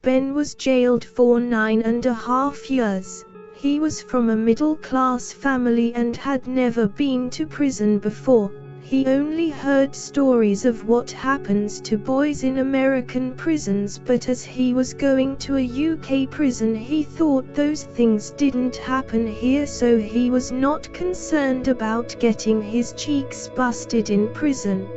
Ben was jailed for 9.5 years. He was from a middle-class family and had never been to prison before. He only heard stories of what happens to boys in American prisons, but as he was going to a UK prison he thought those things didn't happen here, so he was not concerned about getting his cheeks busted in prison.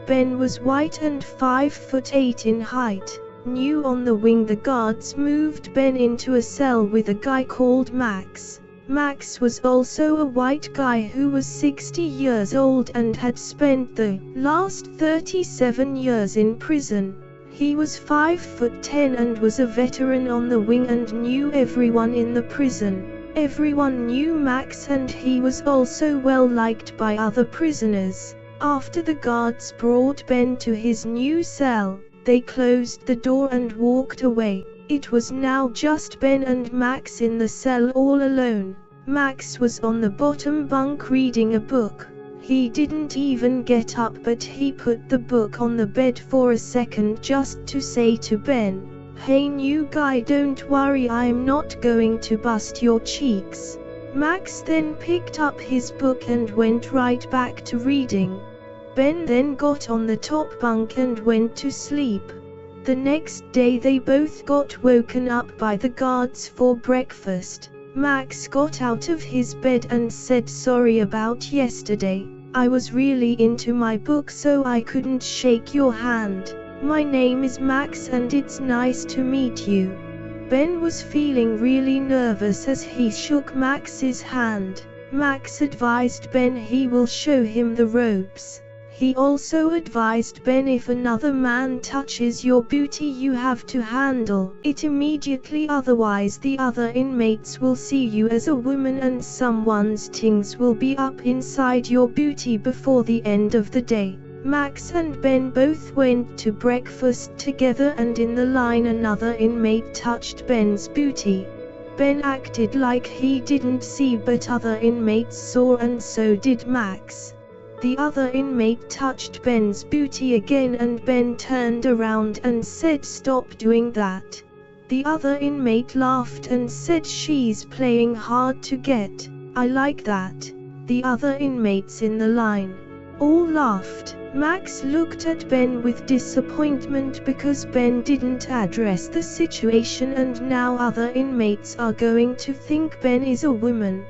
Ben was white and 5'8" in height. New on the wing, the guards moved Ben into a cell with a guy called Max. Max was also a white guy who was 60 years old and had spent the last 37 years in prison. He was 5'10" and was a veteran on the wing and knew everyone in the prison. Everyone knew Max and he was also well liked by other prisoners. After the guards brought Ben to his new cell, they closed the door and walked away. It was now just Ben and Max in the cell all alone. Max was on the bottom bunk reading a book. He didn't even get up, but he put the book on the bed for a second just to say to Ben, "Hey new guy, don't worry, I'm not going to bust your cheeks." Max then picked up his book and went right back to reading. Ben then got on the top bunk and went to sleep. The next day they both got woken up by the guards for breakfast. Max got out of his bed and said, "Sorry about yesterday. I was really into my book so I couldn't shake your hand. My name is Max and it's nice to meet you." Ben was feeling really nervous as he shook Max's hand. Max advised Ben he will show him the ropes. He also advised Ben, if another man touches your booty you have to handle it immediately, otherwise the other inmates will see you as a woman and someone's tings will be up inside your booty before the end of the day. Max and Ben both went to breakfast together and in the line another inmate touched Ben's booty. Ben acted like he didn't see, but other inmates saw and so did Max. The other inmate touched Ben's booty again and Ben turned around and said, "Stop doing that." The other inmate laughed and said, "She's playing hard to get. I like that." The other inmates in the line all laughed. Max looked at Ben with disappointment because Ben didn't address the situation and now other inmates are going to think Ben is a woman.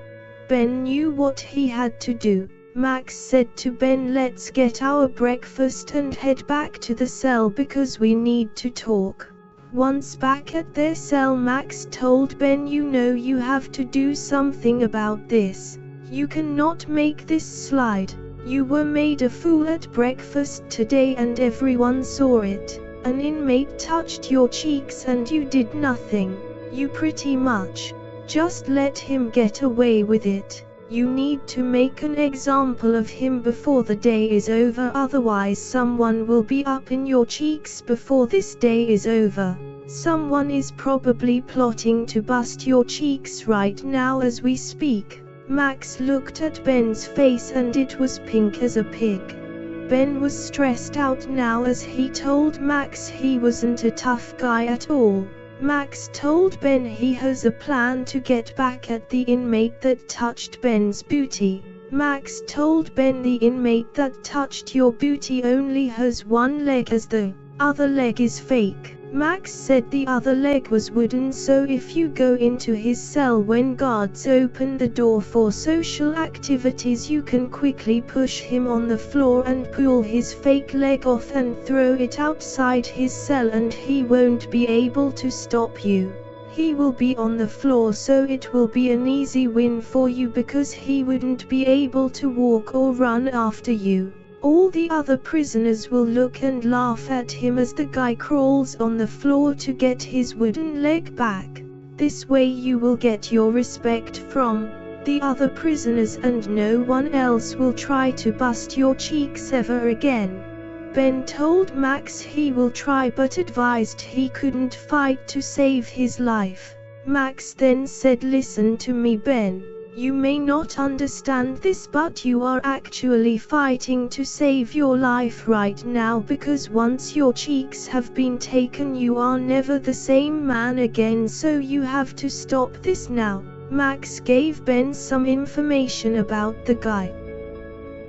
Ben knew what he had to do. Max said to Ben, "Let's get our breakfast and head back to the cell because we need to talk." Once back at their cell, Max told Ben, "You know you have to do something about this. You cannot make this slide. You were made a fool at breakfast today and everyone saw it. An inmate touched your cheeks and you did nothing. You pretty much just let him get away with it. You need to make an example of him before the day is over, otherwise someone will be up in your cheeks before this day is over. Someone is probably plotting to bust your cheeks right now as we speak." Max looked at Ben's face and it was pink as a pig. Ben was stressed out now as he told Max he wasn't a tough guy at all. Max told Ben he has a plan to get back at the inmate that touched Ben's booty. Max told Ben the inmate that touched your booty only has one leg as the other leg is fake. Max said the other leg was wooden, so if you go into his cell when guards open the door for social activities you can quickly push him on the floor and pull his fake leg off and throw it outside his cell and he won't be able to stop you. He will be on the floor, so it will be an easy win for you because he wouldn't be able to walk or run after you. All the other prisoners will look and laugh at him as the guy crawls on the floor to get his wooden leg back. This way you will get your respect from the other prisoners and no one else will try to bust your cheeks ever again. Ben told Max he will try but advised he couldn't fight to save his life. Max then said, "Listen to me, Ben. You may not understand this, but you are actually fighting to save your life right now, because once your cheeks have been taken you are never the same man again, so you have to stop this now. Max gave Ben some information about the guy.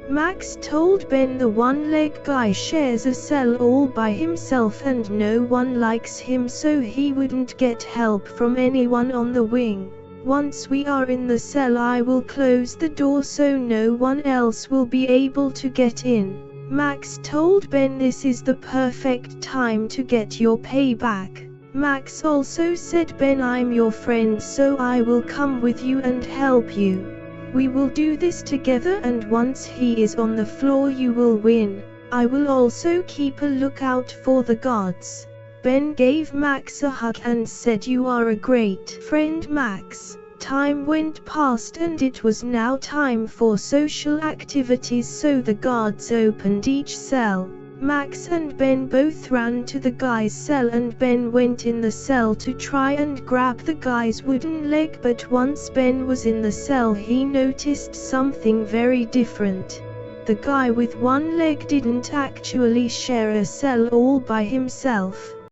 Max told Ben the one-leg guy shares a cell all by himself and no one likes him, so he wouldn't get help from anyone on the wing. Once we are in the cell I will close the door so no one else will be able to get in. Max told Ben this is the perfect time to get your payback. Max also said, Ben, I'm your friend, so I will come with you and help you. We will do this together, and once he is on the floor you will win. I will also keep a lookout for the guards. Ben gave Max a hug and said, you are a great friend, Max. Time went past and it was now time for social activities, so the guards opened each cell. Max and Ben both ran to the guy's cell and Ben went in the cell to try and grab the guy's wooden leg, but once Ben was in the cell he noticed something very different. The guy with one leg didn't actually share a cell all by himself.